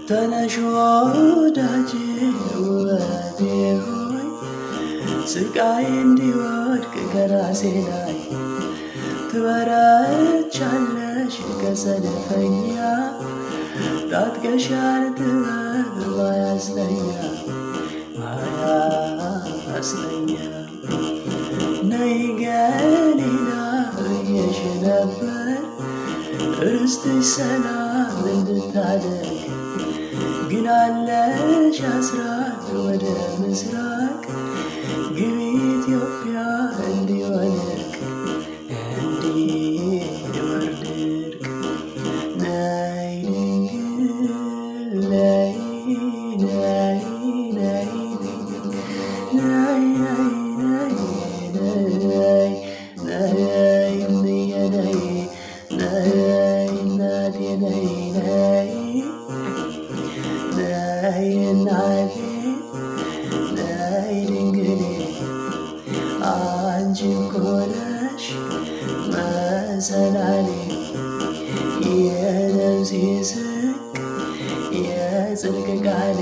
ተነሽ ወዳጄ ውበቴ ሆይ ስቃይ እንዲወድቅ ከራሴ ላይ ትበረቻለሽ ከሰልፈኛ ታጥቀሻል ጥበብ ባያስተኛ ነይ ገሊላ ብዬሽ ነበር ርስትሽ ሰላም እንድታደርግ ግን አለሽ አስራት ወደ ምስራቅ ግቢ ኢትዮጵያ እንዲወድቅ እንዲወርድ እርቅ ነይ ድንግል ነይ ነይ ነይ ነይ ነይ ነይ ነይ እምዬ ነይ ነይ እናቴ ነይ ነይ ነይ እናቴ ነይ ድንግሌ አንቺ እኮ ነሽ መሰላሌ የነፍሴ ስንቅ የጽድቅ ቃሌ